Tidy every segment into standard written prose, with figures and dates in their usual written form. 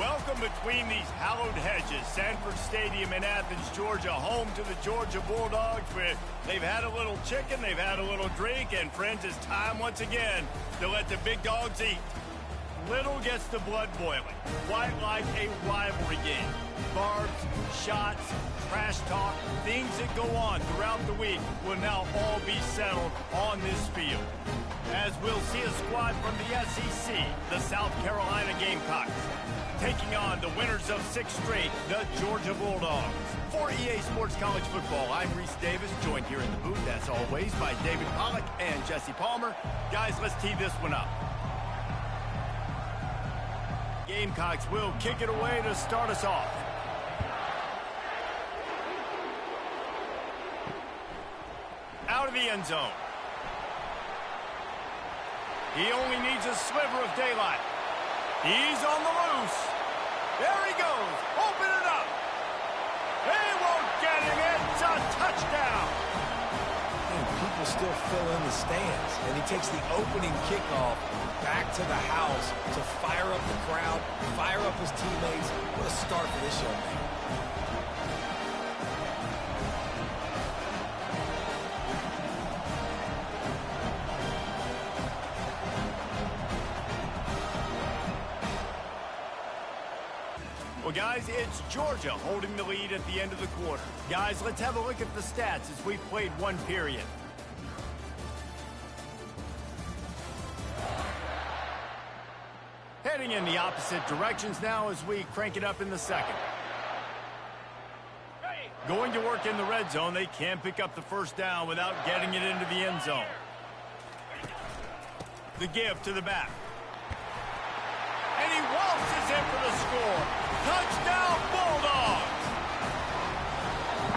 Welcome between these hallowed hedges. Sanford Stadium in Athens, Georgia, home to the Georgia Bulldogs. Where they've had a little chicken, they've had a little drink, and friends, it's time once again to let the big dogs eat. Little gets the blood boiling, quite like a rivalry game. Barbs, shots, trash talk, things that go on throughout the week will now all be settled on this field. As we'll see a squad from the SEC, the South Carolina Gamecocks, taking on the winners of 6 straight, the Georgia Bulldogs. For EA Sports College Football, I'm Reese Davis, joined here in the booth, as always, by David Pollack and Jesse Palmer. Guys, let's tee this one up. Gamecocks will kick it away to start us off. Out of the end zone. He only needs a sliver of daylight. He's on the loose. There he goes. Open it up. They won't get him. It's a touchdown. And people still fill in the stands. And he takes the opening kickoff back to the house to fire up the crowd, fire up his teammates. What a start for this young man. Well, guys, it's Georgia holding the lead at the end of the quarter. Guys, let's have a look at the stats as we've played one period. Heading in the opposite directions now as we crank it up in the second. Going to work in the red zone. They can't pick up the first down without getting it into the end zone. The give to the back. And he waltzes in for the score. Touchdown, Bulldogs!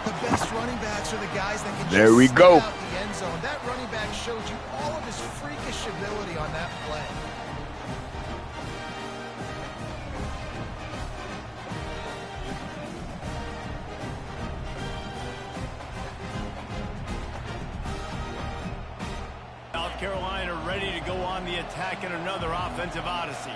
The best running backs are the guys that can there we go. Out the end zone. That running back showed you all of his freakish ability on that play. South Carolina ready to go on the attack in another offensive odyssey.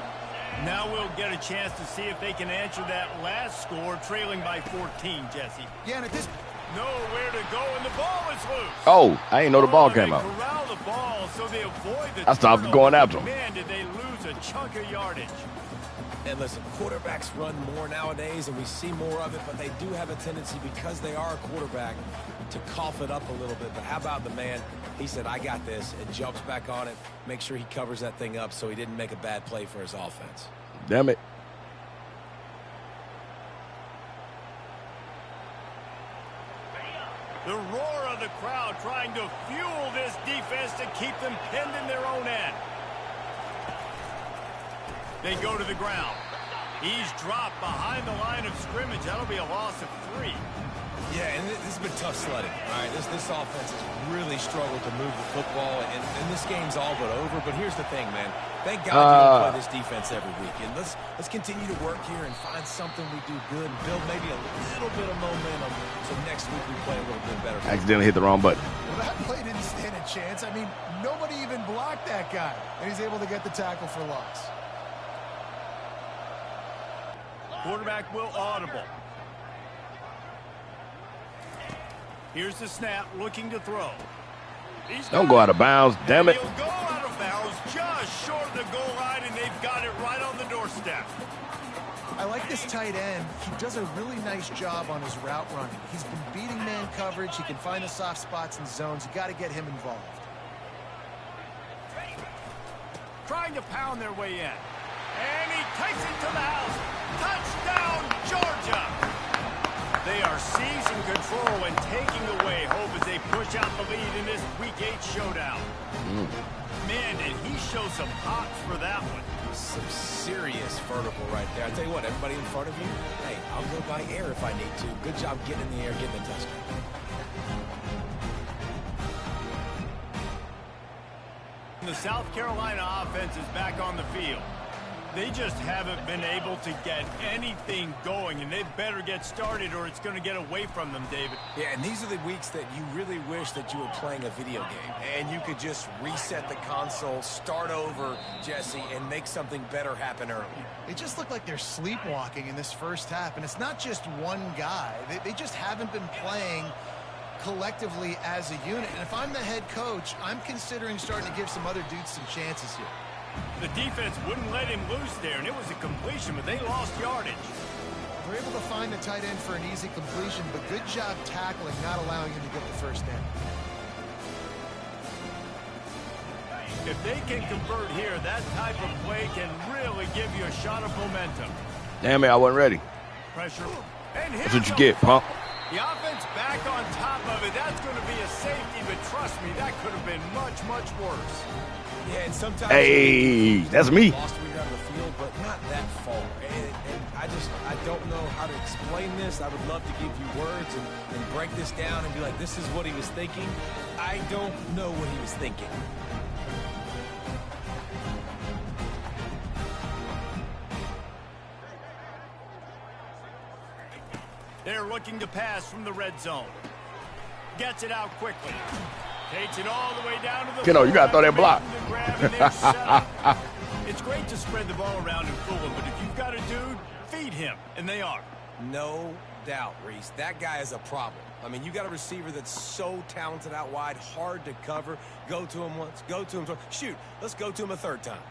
Now we'll get a chance to see if they can answer that last score, trailing by 14, Jesse. Yeah, and at this... Nowhere to go, and the ball is loose. Oh, I didn't know the ball came out. Corral the ball so they avoid the I stopped going after him. Man, did they lose a chunk of yardage. And listen, quarterbacks run more nowadays, and we see more of it, but they do have a tendency, because they are a quarterback, to cough it up a little bit. But how about the man? He said, I got this, and jumps back on it, make sure he covers that thing up so he didn't make a bad play for his offense. Damn it. The roar of the crowd trying to fuel this defense to keep them pinned in their own end. They go to the ground. He's dropped behind the line of scrimmage. That'll be a loss of 3. Yeah, and this has been tough sledding. All right, this offense has really struggled to move the football, and this game's all but over. But here's the thing, man. Thank God you don't play this defense every week. And let's continue to work here and find something we do good and build maybe a little bit of momentum so next week we play a little bit better. Accidentally hit the wrong button. Well, that play didn't stand a chance. I mean, nobody even blocked that guy, and he's able to get the tackle for loss. Quarterback will audible. Here's the snap, looking to throw. Don't go out of bounds, damn it. He'll go out of bounds just short of the goal line, and they've got it right on the doorstep. I like this tight end. He does a really nice job on his route running. He's been beating man coverage. He can find the soft spots and zones. You got to get him involved. Trying to pound their way in. And he takes it to the house. Touchdown, Georgia! They are seizing control and taking away hope as they push out the lead in this Week 8 showdown. Man, did he show some hops for that one. Some serious vertical right there. I tell you what, everybody in front of you, hey, I'll go by air if I need to. Good job getting in the air, getting a touchdown. The South Carolina offense is back on the field. They just haven't been able to get anything going, and they better get started or it's going to get away from them, David. Yeah, and these are the weeks that you really wish that you were playing a video game and you could just reset the console, start over, Jesse, and make something better happen early. They just look like they're sleepwalking in this first half, and it's not just one guy. They just haven't been playing collectively as a unit. And if I'm the head coach, I'm considering starting to give some other dudes some chances here. The defense wouldn't let him loose there, and it was a completion, but they lost yardage. They're able to find the tight end for an easy completion, but good job tackling, not allowing him to get the first down. If they can convert here, that type of play can really give you a shot of momentum. Damn it, I wasn't ready. Pressure. And That's what you get, punk. The offense back on top of it. That's going to be a safety, but trust me, that could have been much, much worse. Yeah, and sometimes hey, that's me. Lost when you're out of the field, but not that far. And I don't know how to explain this. I would love to give you words and break this down and be like, this is what he was thinking. I don't know what he was thinking. They're looking to pass from the red zone. Gets it out quickly. Takes it all the way down to the You got to throw that block. It's great to spread the ball around and fool him, but if you've got a dude, feed him, and they are. No doubt, Reese. That guy is a problem. I mean, you got a receiver that's so talented out wide, hard to cover. Go to him once, go to him twice. Shoot, let's go to him a third time.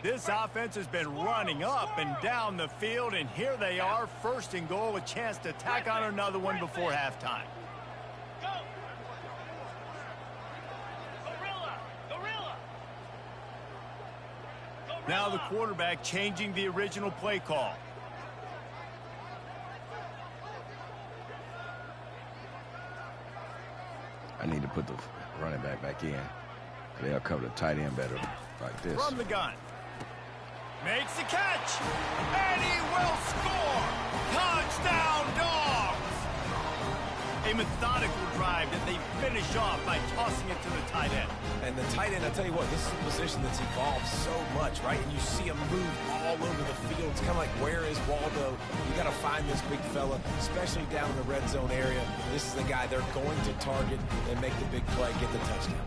This offense has been running up and down the field, and here they are, first and goal, a chance to tack on another one before halftime. Now the quarterback changing the original play call. I need to put the running back in. They'll cover the tight end better like this. From the gun. Makes the catch. And he will score. Touchdown, Dogs. A methodical drive that they finish off by tossing it to the tight end. And the tight end, I tell you what, this is a position that's evolved so much, right? And you see him move all over the field. It's kind of like, where is Waldo? You got to find this big fella, especially down in the red zone area. This is the guy they're going to target and make the big play, get the touchdown.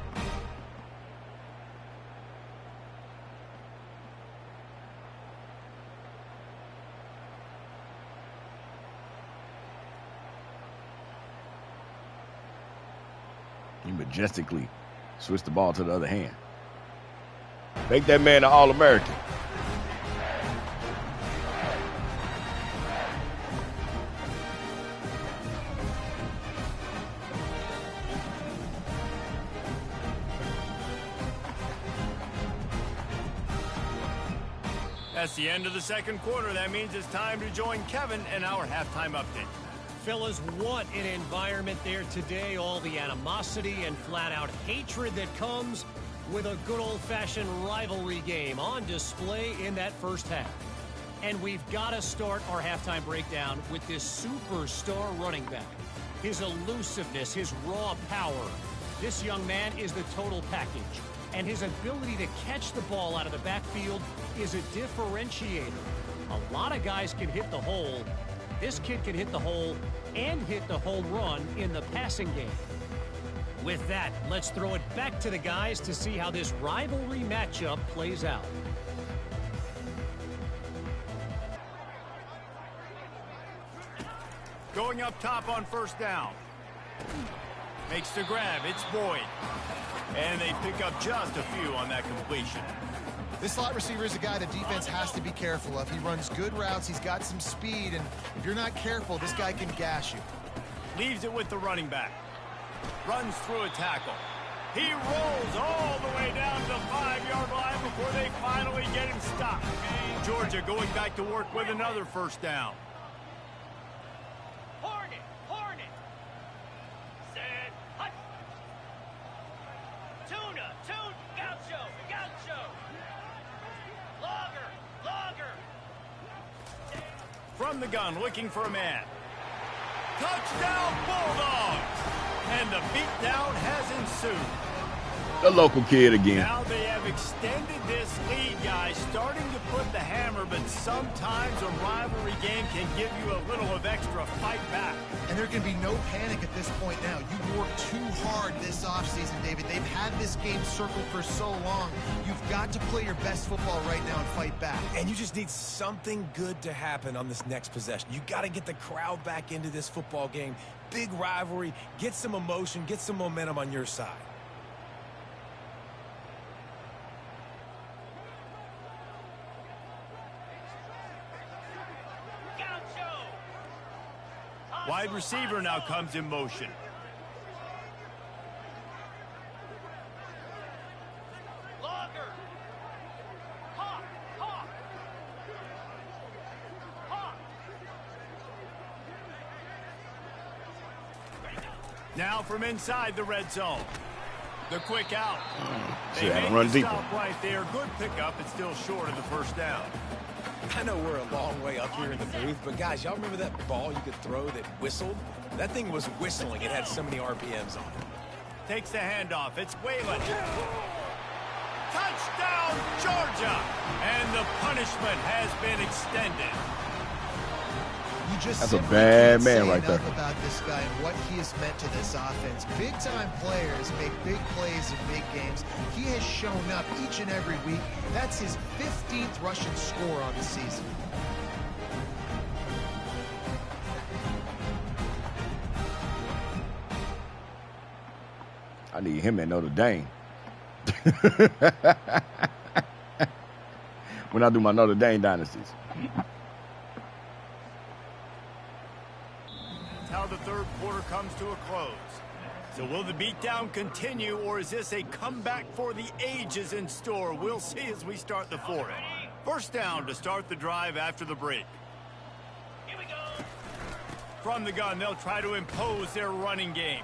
You majestically switch the ball to the other hand. Make that man an All-American. That's the end of the second quarter. That means it's time to join Kevin in our halftime update. Fellas, what an environment there today. All the animosity and flat-out hatred that comes with a good old-fashioned rivalry game on display in that first half. And we've got to start our halftime breakdown with this superstar running back. His elusiveness, his raw power. This young man is the total package. And his ability to catch the ball out of the backfield is a differentiator. A lot of guys can hit the hole. This kid can hit the hole and hit the home run in the passing game. With that, let's throw it back to the guys to see how this rivalry matchup plays out. Going up top on first down. Makes the grab. It's Boyd. And they pick up just a few on that completion. This slot receiver is a guy the defense has to be careful of. He runs good routes. He's got some speed, and if you're not careful, this guy can gash you. Leaves it with the running back. Runs through a tackle. He rolls all the way down to the 5-yard line before they finally get him stopped. Georgia going back to work with another first down. Hornet. Set. Hut. Tuna. Gaucho. Logger. From the gun, looking for a man. Touchdown Bulldogs! And the beatdown has ensued. The local kid again. Now they have extended this lead, guys, starting to put the hammer, but sometimes a rivalry game can give you a little of extra fight back. And there can be no panic at this point now. You worked too hard this offseason, David. They've had this game circled for so long. You've got to play your best football right now and fight back. And you just need something good to happen on this next possession. You got to get the crowd back into this football game. Big rivalry. Get some emotion. Get some momentum on your side. Wide receiver now comes in motion. Longer. Hawk, hawk. Hawk. Now from inside the red zone. The quick out. See, They I make run the deeper. stop right there. Good pickup. It's still short of the first down. I know we're a long way up here in the booth, but guys, y'all remember that ball you could throw that whistled? That thing was whistling. It had so many RPMs on it. Takes the handoff. It's Whalen. Touchdown, Georgia! And the punishment has been extended. You just That's a simply bad can't man say right enough there. about this guy and what he has meant to this offense. Big-time players make big plays in big games. He has shown up each and every week. That's his 15th rushing score on the season. I need him at Notre Dame. When I do my Notre Dame dynasties. That's how the third quarter comes to a close. So will the beatdown continue, or is this a comeback for the ages in store? We'll see as we start the fourth. First down to start the drive after the break. Here we go. From the gun, they'll try to impose their running game.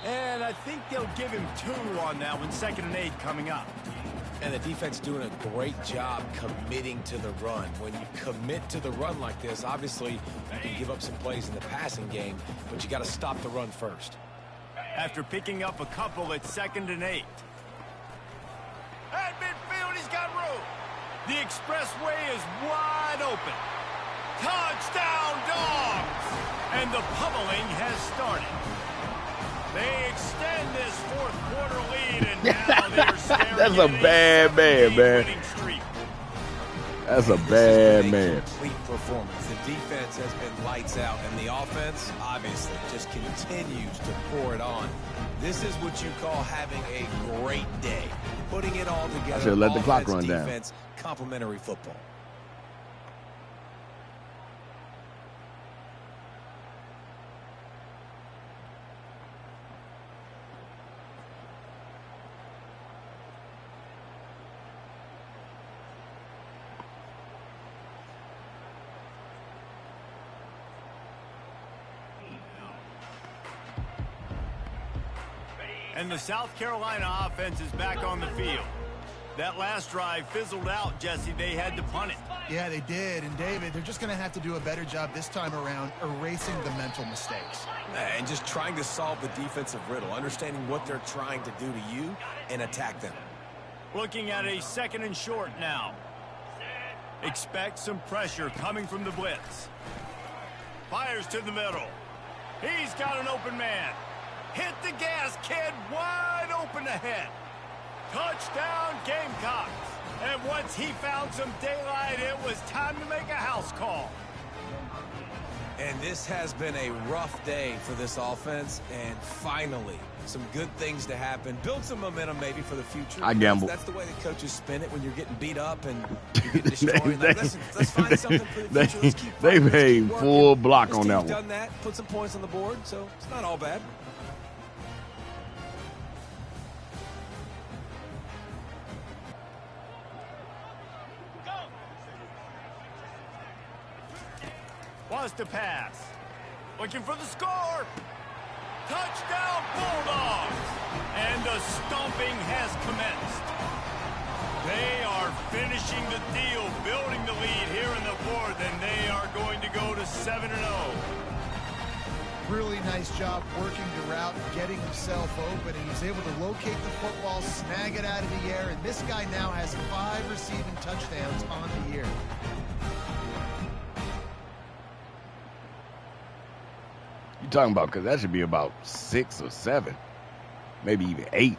And I think they'll give him 2 on that one. 2nd and 8 coming up. And the defense doing a great job committing to the run. When you commit to the run like this, obviously you can give up some plays in the passing game, but you got to stop the run first. After picking up a couple at 2nd and 8. At midfield, he's got room. The expressway is wide open. Touchdown, Dogs! And the pummeling has started. They extend this fourth quarter lead, and now they're staring That's a at bad man, 7-game man. winning streak. That's a This has bad been a man. complete performance. The defense has been lights out, and the offense, obviously, just continues to pour it on. This is what you call having a great day. Putting it all together. should've let the clock Offense, run down. defense, complementary football. And the South Carolina offense is back on the field. That last drive fizzled out, Jesse. They had to punt it. Yeah, they did. And, David, they're just going to have to do a better job this time around erasing the mental mistakes. And just trying to solve the defensive riddle, understanding what they're trying to do to you and attack them. Looking at a 2nd and short now. Expect some pressure coming from the blitz. Fires to the middle. He's got an open man. Hit the gas, kid. Wide open ahead. Touchdown, Gamecocks. And once he found some daylight, it was time to make a house call. And this has been a rough day for this offense, and finally, some good things to happen. Build some momentum maybe for the future. I gamble. That's the way the coaches spin it when you're getting beat up and you're getting destroyed. Like, listen, let's find something for the future. Let's keep they fighting. Let's made keep working. full block This on that team's one. done that, put some points on the board, so it's not all bad. Wants to pass. Looking for the score. Touchdown, Bulldogs. And the stomping has commenced. They are finishing the deal, building the lead here in the fourth, and they are going to go to 7-0. Really nice job working the route, getting himself open, and he's able to locate the football, snag it out of the air, and this guy now has 5 receiving touchdowns on the year. You talking about, because that should be about 6 or 7, maybe even 8.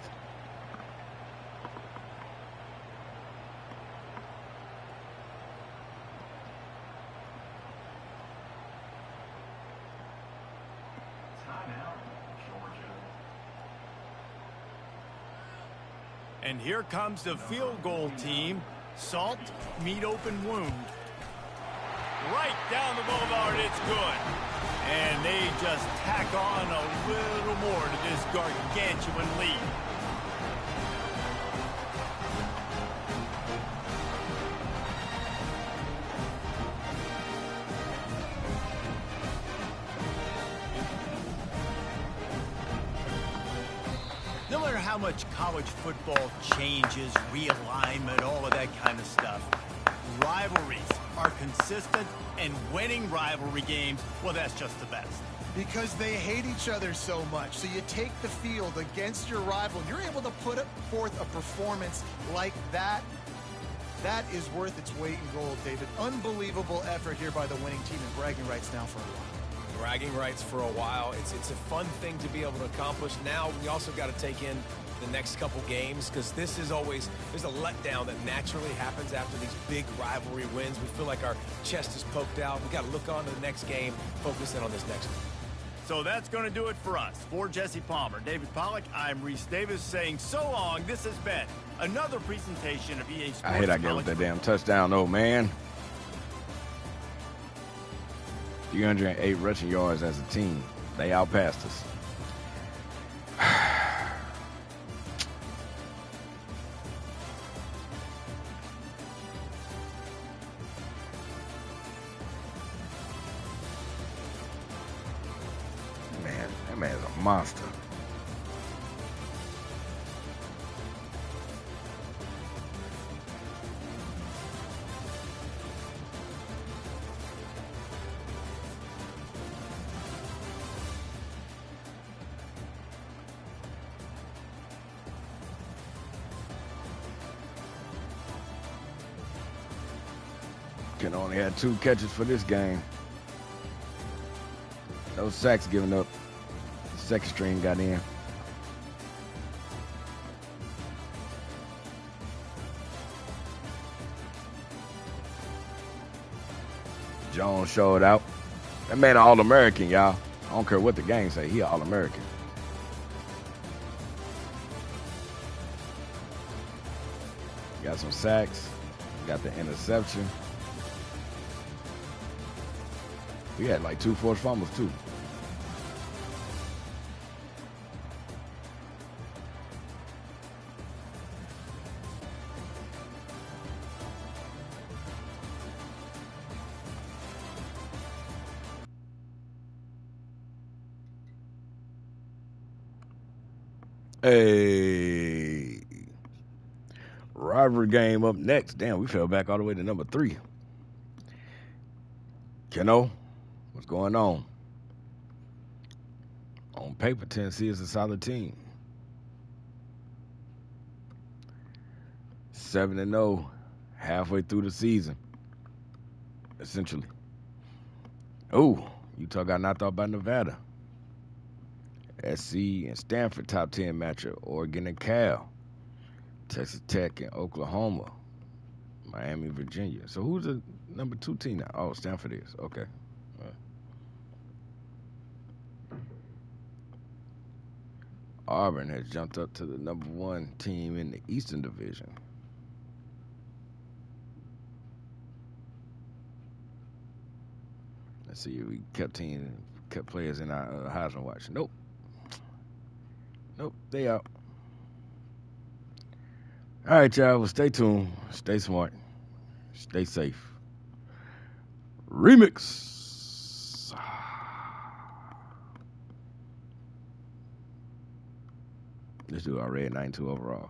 And here comes the field goal team. Salt, meet open wound. Right down the boulevard, it's good. And they just tack on a little more to this gargantuan lead. No matter how much college football changes, realignment, all of that kind of stuff, rivalries are consistent, and winning rivalry games, well, that's just the best. Because they hate each other so much. So you take the field against your rival, you're able to put forth a performance like that. That is worth its weight in gold, David. Unbelievable effort here by the winning team, and bragging rights now for a while. Bragging rights for a while. It's a fun thing to be able to accomplish. Now we also got to take in the next couple games, because this is always, there's a letdown that naturally happens after these big rivalry wins. We feel like our chest is poked out. We got to look on to the next game, focus in on this next one. So that's going to do it for us. For Jesse Palmer, David Pollack, I'm Reese Davis saying so long. This has been another presentation of EA Sports. I hate I gave up that damn touchdown, though, man. 308 rushing yards as a team. They outpassed us. Man, that man's a monster. Ken only had 2 catches for this game. No sacks given up. The second string got in. Jones showed out. That man an All-American, y'all. I don't care what the game say. He an All-American. Got some sacks. Got the interception. We had like 2 forced fumbles, too. Hey. Rivalry game up next. Damn, we fell back all the way to number 3. Keno, what's going on? On paper, Tennessee is a solid team. 7-0, halfway through the season, essentially. Oh, Utah got knocked out by Nevada. SC and Stanford top 10 matchup. Oregon and Cal. Texas Tech and Oklahoma. Miami, Virginia. So who's the number 2 team now? Oh, Stanford is. Okay. Auburn has jumped up to the number 1 team in the Eastern Division. Let's see if we kept players in our Heisman watch. Nope. Nope, they out. All right, y'all. Well, stay tuned. Stay smart. Stay safe. Remix. Let's do our red 92 overall.